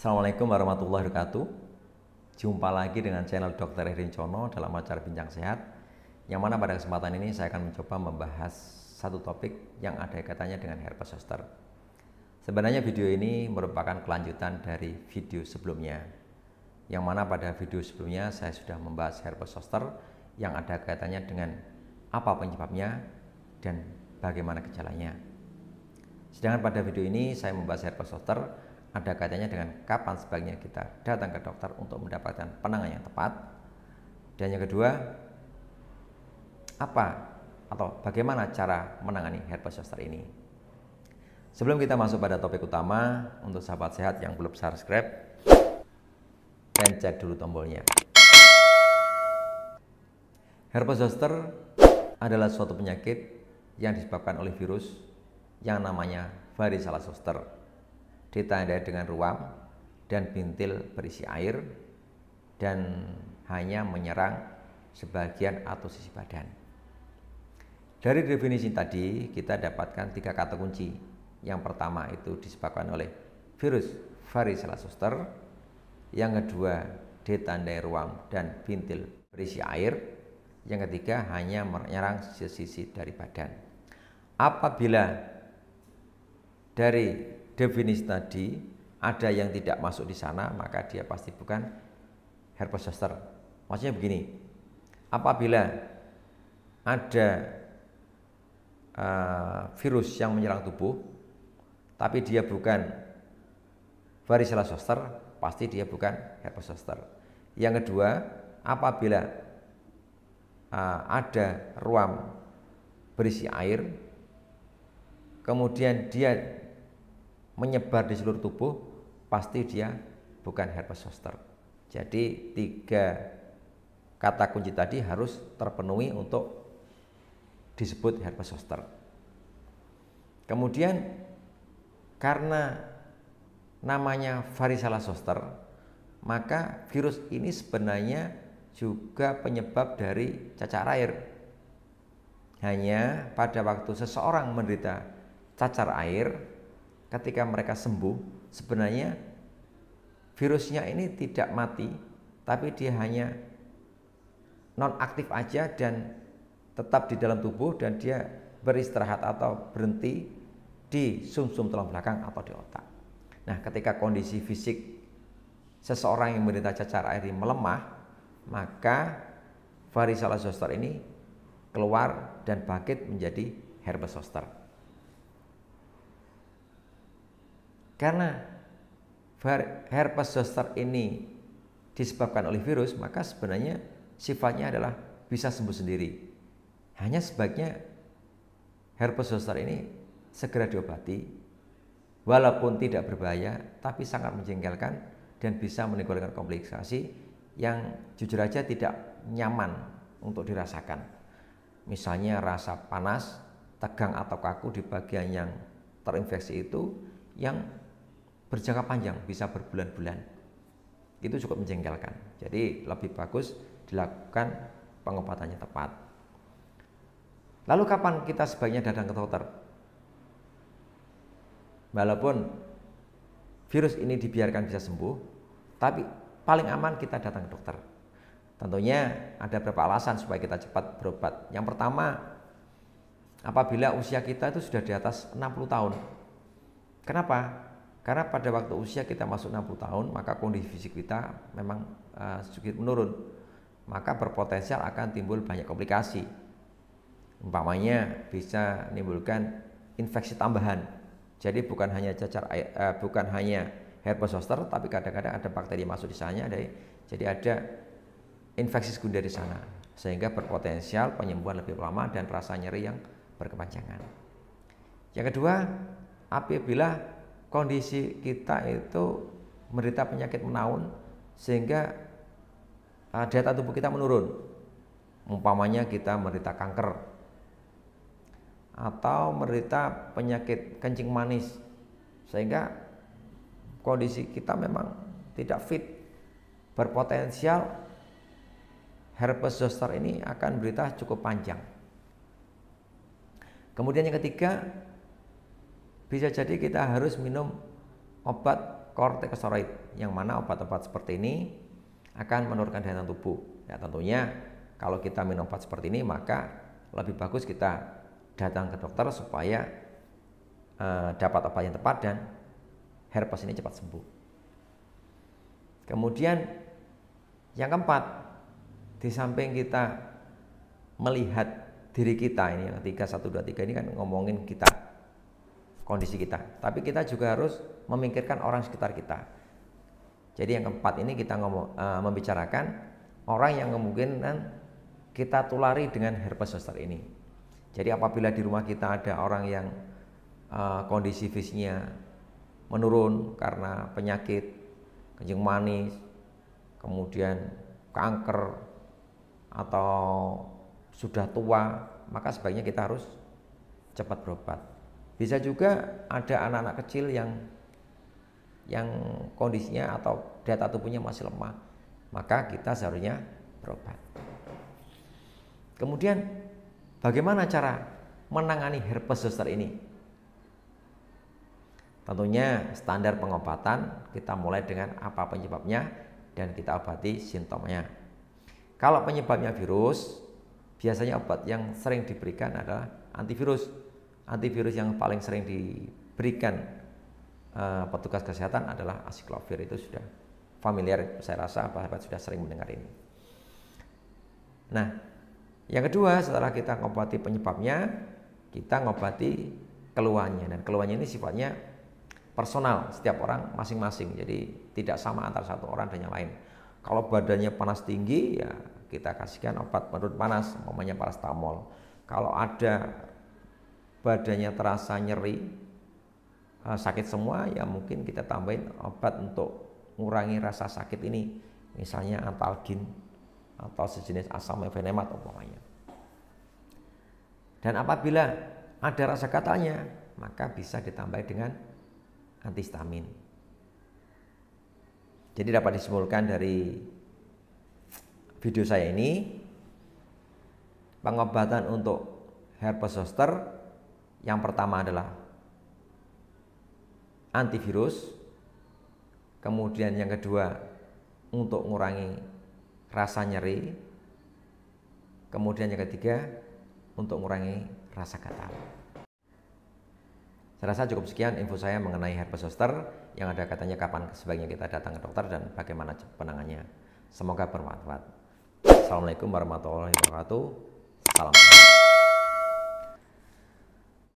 Assalamualaikum warahmatullahi wabarakatuh. Jumpa lagi dengan channel Dr. Heri Wicaksono dalam acara Bincang Sehat, yang mana pada kesempatan ini saya akan mencoba membahas satu topik yang ada kaitannya dengan herpes zoster. Sebenarnya video ini merupakan kelanjutan dari video sebelumnya, yang mana pada video sebelumnya saya sudah membahas herpes zoster yang ada kaitannya dengan apa penyebabnya dan bagaimana gejalanya. Sedangkan pada video ini saya membahas herpes zoster ada kaitannya dengan kapan sebaiknya kita datang ke dokter untuk mendapatkan penanganan yang tepat. Dan yang kedua, apa atau bagaimana cara menangani herpes zoster ini. Sebelum kita masuk pada topik utama, untuk sahabat sehat yang belum subscribe, pencet dulu tombolnya. Herpes zoster adalah suatu penyakit yang disebabkan oleh virus yang namanya varicella zoster. Ditandai dengan ruam dan bintil berisi air dan hanya menyerang sebagian atau sisi badan. Dari definisi tadi kita dapatkan 3 kata kunci. Yang pertama itu disebabkan oleh virus varicella zoster. Yang kedua ditandai ruam dan bintil berisi air. Yang ketiga hanya menyerang sisi dari badan. Apabila dari definisi tadi ada yang tidak masuk di sana, maka dia pasti bukan herpes zoster. Maksudnya begini, apabila ada virus yang menyerang tubuh tapi dia bukan varicella zoster, pasti dia bukan herpes zoster. Yang kedua, apabila ada ruam berisi air kemudian dia menyebar di seluruh tubuh, pasti dia bukan herpes zoster. Jadi 3 kata kunci tadi harus terpenuhi untuk disebut herpes zoster. Kemudian karena namanya varicella zoster, maka virus ini sebenarnya juga penyebab dari cacar air. Hanya pada waktu seseorang menderita cacar air, ketika mereka sembuh, sebenarnya virusnya ini tidak mati, tapi dia hanya nonaktif aja dan tetap di dalam tubuh dan dia beristirahat atau berhenti di sumsum tulang belakang atau di otak. Nah, ketika kondisi fisik seseorang yang menderita cacar air ini melemah, maka varicella zoster ini keluar dan bangkit menjadi herpes zoster. Karena herpes zoster ini disebabkan oleh virus, maka sebenarnya sifatnya adalah bisa sembuh sendiri. Hanya sebaiknya herpes zoster ini segera diobati, walaupun tidak berbahaya, tapi sangat menjengkelkan dan bisa menimbulkan komplikasi yang jujur aja tidak nyaman untuk dirasakan. Misalnya rasa panas, tegang atau kaku di bagian yang terinfeksi itu yang berjangka panjang, bisa berbulan-bulan. Itu cukup menjengkelkan. Jadi lebih bagus dilakukan pengobatannya tepat. Lalu kapan kita sebaiknya datang ke dokter? Walaupun virus ini dibiarkan bisa sembuh, tapi paling aman kita datang ke dokter. Tentunya ada beberapa alasan supaya kita cepat berobat. Yang pertama, apabila usia kita itu sudah di atas 60 tahun. Kenapa? Karena pada waktu usia kita masuk 60 tahun, maka kondisi fisik kita memang sedikit menurun. Maka berpotensial akan timbul banyak komplikasi. Umpamanya bisa menimbulkan infeksi tambahan. Jadi bukan hanya bukan hanya herpes zoster, tapi kadang-kadang ada bakteri masuk di sana. Jadi ada infeksi sekunder di sana, sehingga berpotensial penyembuhan lebih lama dan rasa nyeri yang berkepanjangan. Yang kedua, apabila kondisi kita itu menderita penyakit menaun sehingga daya tubuh kita menurun. Umpamanya kita menderita kanker atau menderita penyakit kencing manis sehingga kondisi kita memang tidak fit, berpotensial herpes zoster ini akan menderita cukup panjang. Kemudian yang ketiga, bisa jadi kita harus minum obat kortikosteroid, yang mana obat-obat seperti ini akan menurunkan daya tahan tubuh. Ya, tentunya kalau kita minum obat seperti ini maka lebih bagus kita datang ke dokter supaya dapat obat yang tepat dan herpes ini cepat sembuh. Kemudian yang keempat, di samping kita melihat diri kita ini, yang 3, 1, 2, 3 ini kan ngomongin kita, kondisi kita, tapi kita juga harus memikirkan orang sekitar kita. Jadi yang keempat ini kita membicarakan orang yang kemungkinan kita tulari dengan herpes zoster ini. Jadi apabila di rumah kita ada orang yang kondisi fisiknya menurun karena penyakit kencing manis, kemudian kanker, atau sudah tua, maka sebaiknya kita harus cepat berobat. Bisa juga ada anak-anak kecil yang kondisinya atau daya tahan tubuhnya masih lemah, maka kita seharusnya berobat. Kemudian bagaimana cara menangani herpes zoster ini? Tentunya standar pengobatan kita mulai dengan apa penyebabnya dan kita obati simptomnya. Kalau penyebabnya virus, biasanya obat yang sering diberikan adalah antivirus. Antivirus yang paling sering diberikan petugas kesehatan adalah asiklovir. Itu sudah familiar, saya rasa sahabat sudah sering mendengar ini. Nah, yang kedua, setelah kita ngobati penyebabnya, kita ngobati keluhannya. Dan keluhannya ini sifatnya personal, setiap orang masing-masing. Jadi tidak sama antara satu orang dan yang lain. Kalau badannya panas tinggi, ya kita kasihkan obat penurun panas, umpamanya paracetamol. Kalau ada badannya terasa nyeri, sakit semua, ya mungkin kita tambahin obat untuk mengurangi rasa sakit ini, misalnya antalgin atau sejenis asam mefenemat umpamanya. Dan apabila ada rasa gatalnya, maka bisa ditambah dengan antihistamin. Jadi dapat disimpulkan dari video saya ini, pengobatan untuk herpes zoster yang pertama adalah antivirus, kemudian yang kedua untuk mengurangi rasa nyeri, kemudian yang ketiga untuk mengurangi rasa gatal. Saya rasa cukup sekian info saya mengenai herpes zoster yang ada katanya kapan sebaiknya kita datang ke dokter dan bagaimana penanganannya. Semoga bermanfaat. Assalamualaikum warahmatullahi wabarakatuh. Salam.